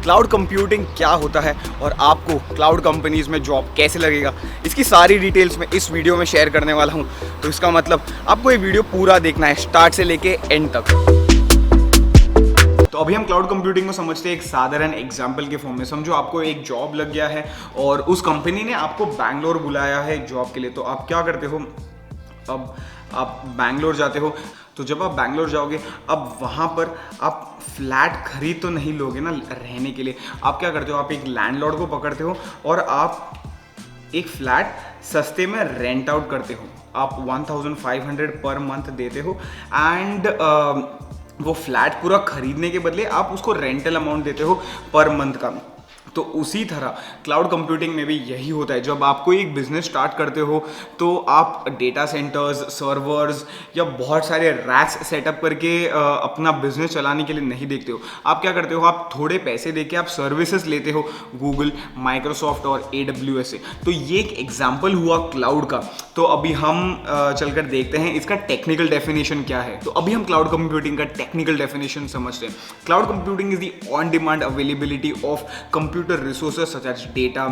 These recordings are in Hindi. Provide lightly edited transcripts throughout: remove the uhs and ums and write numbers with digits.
क्लाउड कंप्यूटिंग क्या होता है और आपको क्लाउड कंपनीज़ में जॉब कैसे लगेगा, इसकी सारी डिटेल्स मैं इस वीडियो में शेयर करने वाला हूँ। तो इसका मतलब आपको ये वीडियो पूरा देखना है, स्टार्ट से लेके एंड तक। तो अभी हम क्लाउड कंप्यूटिंग को समझते हैं एक साधारण एग्जाम्पल के फॉर्म में। समझो आपको एक जॉब लग गया है और उस कंपनी ने आपको बैंगलोर बुलाया है जॉब के लिए। तो आप क्या करते हो, अब आप बैंगलोर जाते हो। तो जब आप बैंगलोर जाओगे, अब वहाँ पर आप फ्लैट खरीद तो नहीं लोगे ना रहने के लिए। आप क्या करते हो, आप एक लैंडलॉर्ड को पकड़ते हो और आप एक फ्लैट सस्ते में रेंट आउट करते हो। आप 1500 पर मंथ देते हो एंड वो फ्लैट पूरा खरीदने के बदले आप उसको रेंटल अमाउंट देते हो पर मंथ का। तो उसी तरह क्लाउड कंप्यूटिंग में भी यही होता है। जब आप कोई एक बिजनेस स्टार्ट करते हो तो आप डेटा सेंटर्स, सर्वर्स या बहुत सारे रैक्स सेटअप करके अपना बिजनेस चलाने के लिए नहीं देखते हो। आप क्या करते हो, आप थोड़े पैसे देके आप सर्विसेज लेते हो गूगल, माइक्रोसॉफ्ट और AWS से। तो ये एक एग्जाम्पल हुआ क्लाउड का। तो अभी हम चलकर देखते हैं इसका टेक्निकल डेफिनेशन क्या है। तो अभी हम क्लाउड कंप्यूटिंग का टेक्निकल डेफिनेशन समझते हैं। Cloud computing is the on demand availability of computer resources such as data,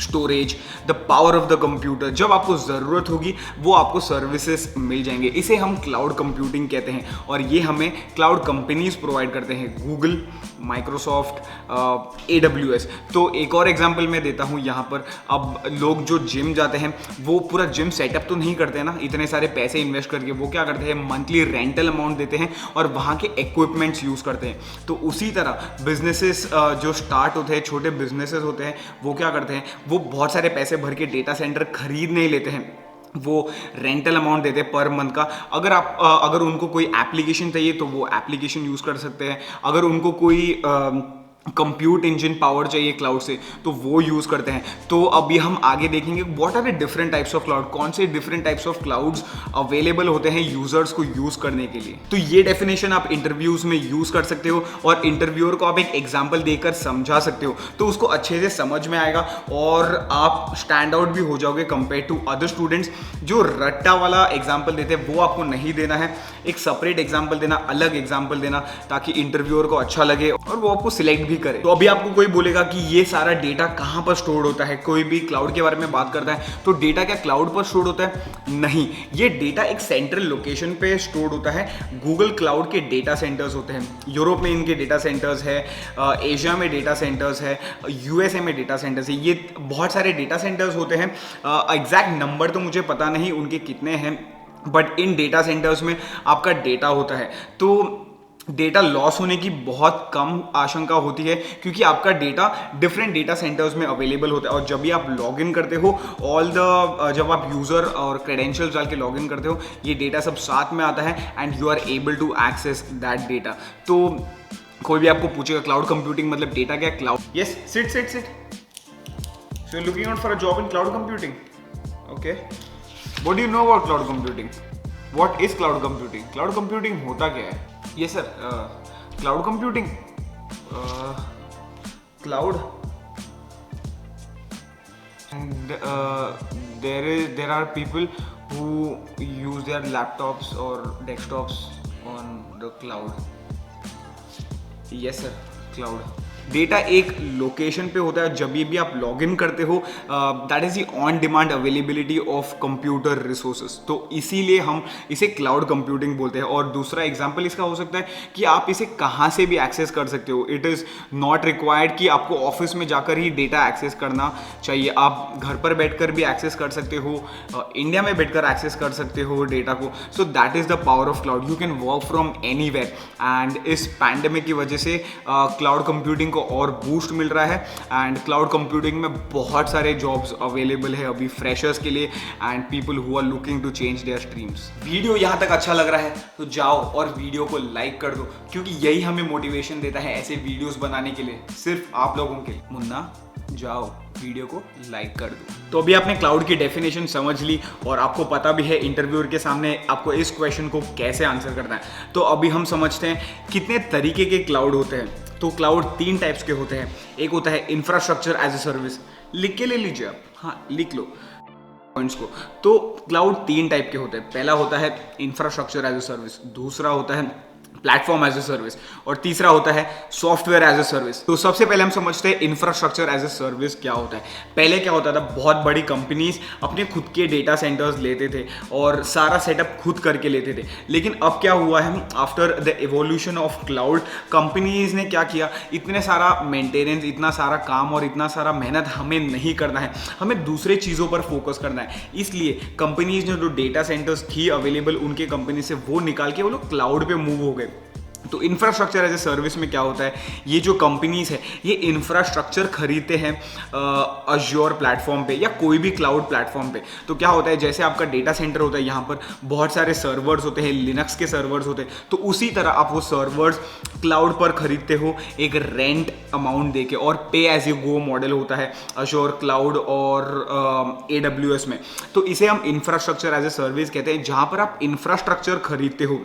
storage, the power of the computer. जब आपको ज़रूरत होगी वो आपको सर्विसेज मिल जाएंगे। इसे हम क्लाउड कंप्यूटिंग कहते हैं और ये हमें क्लाउड कंपनीज प्रोवाइड करते हैं, गूगल, माइक्रोसॉफ्ट, AWS। तो एक और एग्जांपल मैं देता हूँ यहाँ पर। अब लोग जो जिम जाते हैं वो पूरा जिम सेटअप तो नहीं करते हैं ना इतने सारे पैसे इन्वेस्ट करके। वो क्या करते हैं, मंथली रेंटल अमाउंट देते हैं और वहाँ के इक्विपमेंट्स यूज़ करते हैं। तो उसी तरह बिजनेसेस जो स्टार्ट होते हैं, छोटे बिजनेसेस होते हैं, वो क्या करते हैं, वो बहुत सारे पैसे भर के डेटा सेंटर खरीद नहीं लेते हैं, वो रेंटल अमाउंट देते हैं पर मंथ का। अगर उनको कोई एप्लीकेशन चाहिए तो वो एप्लीकेशन यूज़ कर सकते हैं। अगर उनको कोई कंप्यूट इंजन पावर चाहिए क्लाउड से तो वो यूज़ करते हैं। तो अभी हम आगे देखेंगे what are the different types of cloud, कौन से different types of clouds available होते हैं यूजर्स को यूज़ करने के लिए। तो ये डेफिनेशन आप इंटरव्यूज में यूज़ कर सकते हो और इंटरव्यूअर को आप एक एग्जाम्पल देकर समझा सकते हो तो उसको अच्छे से समझ में आएगा और आप स्टैंड आउट भी हो जाओगे कंपेयर टू अदर स्टूडेंट्स जो रट्टा वाला एग्जाम्पल देते हैं। वो आपको नहीं देना है, एक सेपरेट एग्जाम्पल देना, अलग एग्जाम्पल देना, ताकि इंटरव्यूअर को अच्छा लगे और वो आपको सिलेक्ट करे। तो अभी आपको कोई बोलेगा कि ये सारा डेटा कहां पर स्टोर होता है, कोई भी क्लाउड के बारे में बात करता है तो डेटा क्या क्लाउड पर स्टोर होता है? नहीं, ये डेटा एक सेंट्रल लोकेशन पे स्टोर होता है। गूगल क्लाउड के डेटा सेंटर्स होते हैं, यूरोप में इनके डेटा सेंटर्स है, एशिया में डेटा सेंटर्स है, USA में डेटा सेंटर्स है। ये बहुत सारे डेटा सेंटर्स होते हैं। एग्जैक्ट नंबर तो मुझे पता नहीं उनके कितने हैं, बट इन डेटा सेंटर्स में आपका डेटा होता है। तो डेटा लॉस होने की बहुत कम आशंका होती है क्योंकि आपका डेटा डिफरेंट डेटा सेंटर्स में अवेलेबल होता है। और जब भी आप लॉग इन करते हो जब आप यूज़र और क्रेडेंशियल्स डाल के लॉग इन करते हो, ये डेटा सब साथ में आता है and you are able to access that data. तो कोई भी आपको पूछेगा क्लाउड कंप्यूटिंग मतलब डेटा क्या, cloud. Yes, sit so looking out for a job in cloud computing. Okay, what do you know about cloud computing? What is cloud computing? Cloud computing होता क्या है? Yes sir, cloud computing, cloud, and there are people who use their laptops or desktops on the cloud. Yes sir, cloud. Data एक लोकेशन पे होता है। जब भी आप लॉग इन करते हो that is the on demand availability of computer resources. तो इसीलिए हम इसे क्लाउड कंप्यूटिंग बोलते हैं। और दूसरा एग्जांपल इसका हो सकता है कि आप इसे कहाँ से भी एक्सेस कर सकते हो। इट इज़ नॉट रिक्वायर्ड कि आपको ऑफिस में जाकर ही डेटा एक्सेस करना चाहिए। आप घर पर बैठकर भी एक्सेस कर सकते हो, इंडिया में बैठकर एक्सेस कर सकते हो डेटा को। So that is the power of cloud. You can work from anywhere and इस पैंडेमिक की वजह से क्लाउड कंप्यूटिंग को और बूस्ट मिल रहा है एंड क्लाउड कंप्यूटिंग में बहुत सारे जॉब्स अवेलेबल है अभी फ्रेशर्स के लिए and people who are looking to change their streams. Video यहाँ तक अच्छा लग रहा है तो जाओ और वीडियो को लाइक कर दो क्योंकि यही हमें मोटिवेशन देता है ऐसे वीडियोस बनाने के लिए, सिर्फ आप लोगों के लिए। मुन्ना जाओ वीडियो को लाइक कर दो। तो अभी आपने क्लाउड की डेफिनेशन समझ ली और आपको पता भी है इंटरव्यूअर के सामने आपको इस क्वेश्चन को कैसे आंसर करना है। तो अभी हम समझते हैं कितने तरीके के क्लाउड होते हैं। तो क्लाउड 3 टाइप्स के होते हैं। एक होता है इंफ्रास्ट्रक्चर एज ए सर्विस, लिख के ले लीजिए आप, हाँ लिख लो पॉइंट्स को। तो क्लाउड 3 टाइप के होते हैं। पहला होता है इंफ्रास्ट्रक्चर एज ए सर्विस, दूसरा होता है प्लेटफॉर्म एज ए सर्विस, और तीसरा होता है सॉफ्टवेयर एज ए सर्विस। तो सबसे पहले हम समझते हैं इंफ्रास्ट्रक्चर एज ए सर्विस क्या होता है। पहले क्या होता था, बहुत बड़ी कंपनीज अपने खुद के डेटा सेंटर्स लेते थे और सारा सेटअप खुद करके लेते थे, लेकिन अब क्या हुआ है, after the evolution of cloud, companies ने क्या किया, इतने सारा मेंटेनेंस, इतना सारा काम और इतना सारा मेहनत हमें नहीं करना है, हमें दूसरे चीज़ों पर फोकस करना है। इसलिए कंपनीज ने जो डेटा सेंटर्स थी अवेलेबल उनके कंपनी से, वो निकाल के वो लोग क्लाउड पे मूव हो गए। तो इंफ्रास्ट्रक्चर एज ए सर्विस में क्या होता है, ये जो कंपनीज है ये इंफ्रास्ट्रक्चर खरीदते हैं अज्योर प्लेटफॉर्म पे या कोई भी क्लाउड प्लेटफॉर्म पे। तो क्या होता है, जैसे आपका डेटा सेंटर होता है, यहाँ पर बहुत सारे सर्वर्स होते हैं, लिनक्स के सर्वर्स होते हैं, तो उसी तरह आप वो सर्वर्स क्लाउड पर खरीदते हो एक रेंट अमाउंट देके, और पे एज यू गो मॉडल होता है अज्योर क्लाउड और AWS में। तो इसे हम इंफ्रास्ट्रक्चर एज ए सर्विस कहते हैं, जहाँ पर आप इंफ्रास्ट्रक्चर खरीदते हो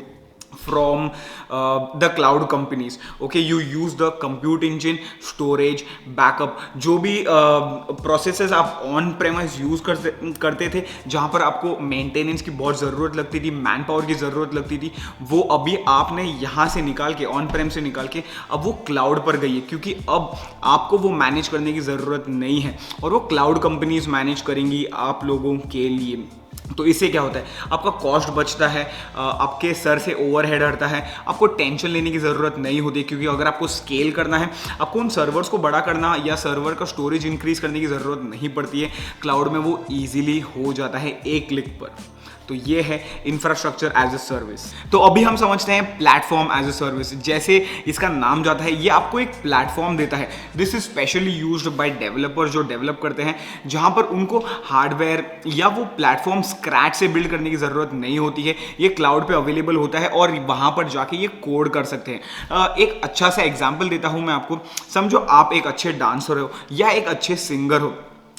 from the cloud companies. Okay, you use the compute engine, storage, backup, जो भी प्रोसेसेस आप ऑन प्रेमाइज यूज करते थे, जहाँ पर आपको मेंटेनेंस की बहुत ज़रूरत लगती थी, मैन पावर की ज़रूरत लगती थी, वो अभी आपने यहाँ से निकाल के, ऑन प्रेम से निकाल के अब वो क्लाउड पर गई है, क्योंकि अब आपको वो मैनेज करने की ज़रूरत नहीं है और वो क्लाउड कंपनीज मैनेज करेंगी आप लोगों के लिए। तो इससे क्या होता है, आपका कॉस्ट बचता है, आपके सर से ओवरहेड हटता है, आपको टेंशन लेने की ज़रूरत नहीं होती, क्योंकि अगर आपको स्केल करना है, आपको उन सर्वर्स को बड़ा करना या सर्वर का स्टोरेज इंक्रीज करने की ज़रूरत नहीं पड़ती है, क्लाउड में वो ईजिली हो जाता है एक क्लिक पर। तो ये है इंफ्रास्ट्रक्चर एज ए सर्विस। तो अभी हम समझते हैं प्लेटफॉर्म एज ए सर्विस। जैसे इसका नाम जाता है, ये आपको एक प्लेटफॉर्म देता है। This is specially used by developers, जो डेवलप करते हैं, जहां पर उनको हार्डवेयर या वो प्लेटफॉर्म स्क्रैच से बिल्ड करने की ज़रूरत नहीं होती है, ये क्लाउड पे अवेलेबल होता है और वहां पर जाके ये कोड कर सकते हैं। एक अच्छा सा एग्जाम्पल देता हूं मैं आपको। समझो आप एक अच्छे डांसर हो या एक अच्छे सिंगर हो,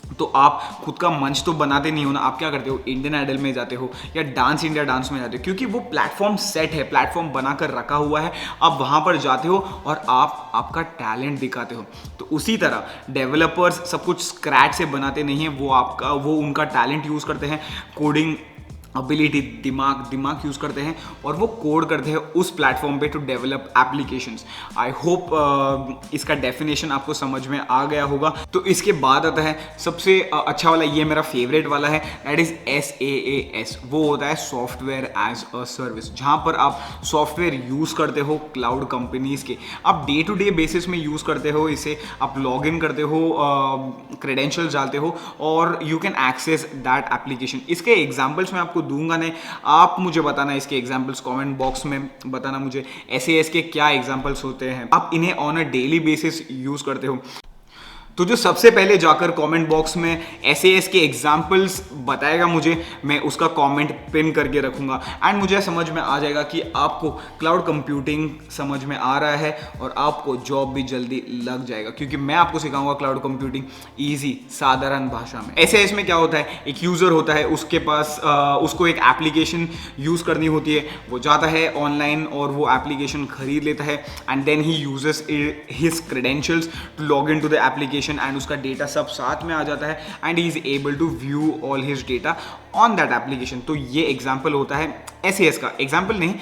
तो आप खुद का मंच तो बनाते नहीं हो ना, आप क्या करते हो, इंडियन आइडल में जाते हो या डांस इंडिया डांस में जाते हो, क्योंकि वो प्लेटफॉर्म सेट है, प्लेटफॉर्म बनाकर रखा हुआ है, आप वहाँ पर जाते हो और आप आपका टैलेंट दिखाते हो। तो उसी तरह डेवलपर्स सब कुछ स्क्रैच से बनाते नहीं हैं, वो उनका टैलेंट यूज़ करते हैं, कोडिंग अबिलिटी, दिमाग यूज़ करते हैं और वो कोड करते हैं उस प्लेटफॉर्म पे to develop applications. I hope इसका डेफिनेशन आपको समझ में आ गया होगा। तो इसके बाद आता है सबसे अच्छा वाला, ये मेरा फेवरेट वाला है, दैट इज SaaS। वो होता है सॉफ्टवेयर एज अ सर्विस, जहाँ पर आप सॉफ्टवेयर यूज़ करते हो क्लाउड कंपनीज के, आप डे टू डे बेसिस में यूज़ करते हो इसे, आप लॉग इन करते हो, क्रेडेंशियल्स डालते हो और you can access that application. इसके एग्जाम्पल्स में आपको दूंगा नहीं, आप मुझे बताना इसके एग्जांपल्स कमेंट बॉक्स में बताना मुझे SAS के क्या एग्जांपल्स होते हैं, आप इन्हें on a daily basis use करते हो। तो जो सबसे पहले जाकर कमेंट बॉक्स में SAS के एग्जाम्पल्स बताएगा मुझे, मैं उसका कमेंट पिन करके रखूंगा एंड मुझे समझ में आ जाएगा कि आपको क्लाउड कंप्यूटिंग समझ में आ रहा है और आपको जॉब भी जल्दी लग जाएगा, क्योंकि मैं आपको सिखाऊंगा क्लाउड कंप्यूटिंग ईजी साधारण भाषा में। SAS में क्या होता है, एक यूज़र होता है, उसके पास उसको एक एप्लीकेशन यूज़ करनी होती है, वो जाता है ऑनलाइन और वो एप्लीकेशन खरीद लेता है and then he uses his credentials to log in to the application and उसका डेटा सब साथ में आ जाता है and he is able to view all his data on that application. तो ये एग्जाम्पल होता है SAS का। एग्जाम्पल नहीं,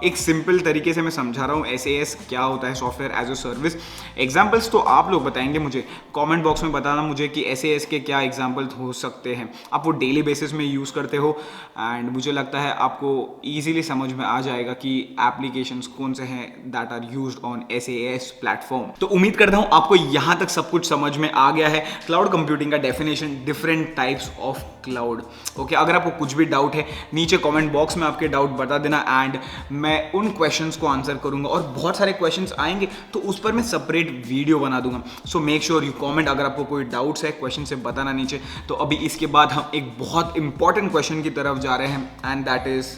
एक सिंपल तरीके से मैं समझा रहा हूँ SAS क्या होता है, software as a service. Examples तो आप लोग बताएंगे मुझे, कमेंट बॉक्स में बताना मुझे कि SAS के क्या एग्जाम्पल्स हो सकते हैं, आप वो डेली बेसिस में यूज़ करते हो एंड मुझे लगता है आपको ईजिली समझ में आ जाएगा कि एप्लीकेशंस कौन से हैं that are used on SAS platform. तो उम्मीद करता हूँ आपको यहाँ तक सब कुछ समझ में आ गया है, क्लाउड कंप्यूटिंग का definition, different types of cloud. Okay, अगर आपको कुछ भी डाउट है नीचे कमेंट बॉक्स में आपके डाउट बता देना एंड मैं उन क्वेश्चंस को आंसर करूंगा और बहुत सारे क्वेश्चंस आएंगे तो उस पर मैं सेपरेट वीडियो बना दूंगा। So make sure you comment, अगर आपको कोई डाउट्स है क्वेश्चन से बताना नीचे। तो अभी इसके बाद हम एक बहुत इंपॉर्टेंट क्वेश्चन की तरफ जा रहे हैं and that is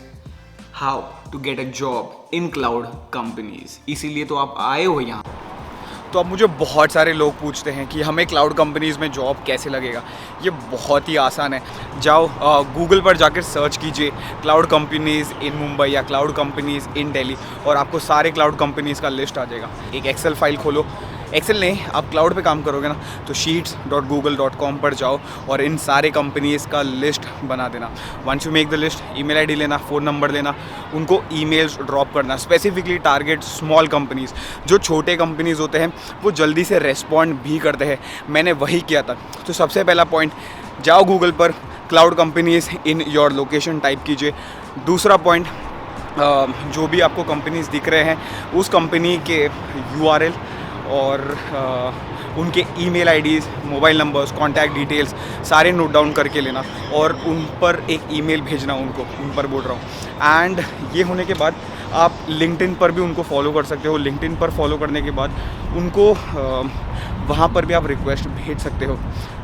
how to get a job in cloud companies. इसीलिए तो आप आए हो यहाँ। तो अब मुझे बहुत सारे लोग पूछते हैं कि हमें क्लाउड कंपनीज़ में जॉब कैसे लगेगा। ये बहुत ही आसान है, जाओ गूगल पर जाकर सर्च कीजिए क्लाउड कंपनीज़ इन मुंबई या क्लाउड कंपनीज़ इन दिल्ली और आपको सारे क्लाउड कंपनीज़ का लिस्ट आ जाएगा। एक एक्सेल फाइल खोलो, एक्सेल नहीं, आप क्लाउड पे काम करोगे ना तो sheets.google.com पर जाओ और इन सारे कंपनीज़ का लिस्ट बना देना। Once you make the list, email ID लेना, फ़ोन नंबर लेना, उनको ईमेल्स ड्रॉप करना। Specifically target small companies. जो छोटे कंपनीज़ होते हैं वो जल्दी से रेस्पॉन्ड भी करते हैं, मैंने वही किया था। तो सबसे पहला पॉइंट, जाओ गूगल पर cloud companies in your location type कीजिए। दूसरा पॉइंट, जो भी आपको कंपनीज़ दिख रहे हैं उस कंपनी के URL और उनके email IDs, mobile numbers, contact details सारे नोट डाउन करके लेना और उन पर एक ईमेल भेजना उनको, उन पर बोल रहा हूँ। एंड ये होने के बाद आप लिंक्डइन पर भी उनको फॉलो कर सकते हो। लिंक्डइन पर फॉलो करने के बाद उनको वहाँ पर भी आप रिक्वेस्ट भेज सकते हो।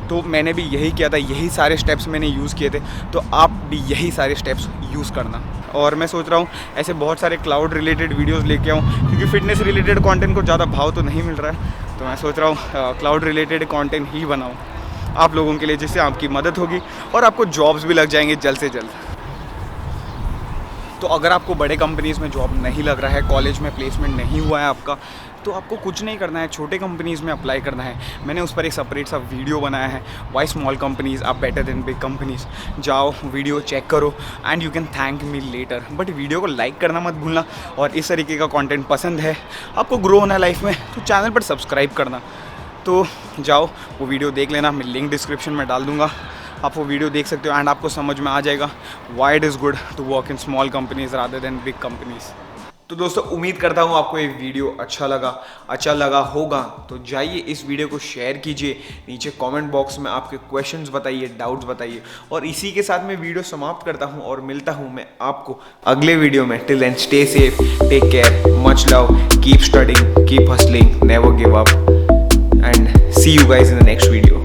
तो मैंने भी यही किया था, यही सारे स्टेप्स मैंने यूज़ किए थे, तो आप भी यही सारे स्टेप्स यूज़ करना। और मैं सोच रहा हूँ ऐसे बहुत सारे क्लाउड रिलेटेड वीडियोस लेके आऊँ, क्योंकि फिटनेस रिलेटेड कंटेंट को ज़्यादा भाव तो नहीं मिल रहा है, तो मैं सोच रहा हूँ क्लाउड रिलेटेड कंटेंट ही बनाऊँ आप लोगों के लिए, जिससे आपकी मदद होगी और आपको जॉब्स भी लग जाएंगे जल्द से जल्द। तो अगर आपको बड़े कंपनीज़ में जॉब नहीं लग रहा है, कॉलेज में प्लेसमेंट नहीं हुआ है आपका, तो आपको कुछ नहीं करना है, छोटे कंपनीज़ में अप्लाई करना है। मैंने उस पर एक सेपरेट सा वीडियो बनाया है, why small companies are better than big companies. जाओ वीडियो चेक करो and you can thank me later. But video को लाइक करना मत भूलना, और इस तरीके का कंटेंट पसंद है, आपको ग्रो होना है लाइफ में, तो चैनल पर सब्सक्राइब करना। तो जाओ वो वीडियो देख लेना, मैं लिंक डिस्क्रिप्शन में डाल दूँगा, आप वो वीडियो देख सकते हो एंड आपको समझ में आ जाएगा why it is good to work in small companies rather than big companies. तो दोस्तों उम्मीद करता हूँ आपको ये वीडियो अच्छा लगा होगा। तो जाइए इस वीडियो को शेयर कीजिए, नीचे कमेंट बॉक्स में आपके क्वेश्चंस बताइए, डाउट्स बताइए, और इसी के साथ मैं वीडियो समाप्त करता हूँ और मिलता हूँ मैं आपको अगले वीडियो में। Till then stay safe, take care, much love, keep studying, keep hustling, never give up, and see you guys in the next video.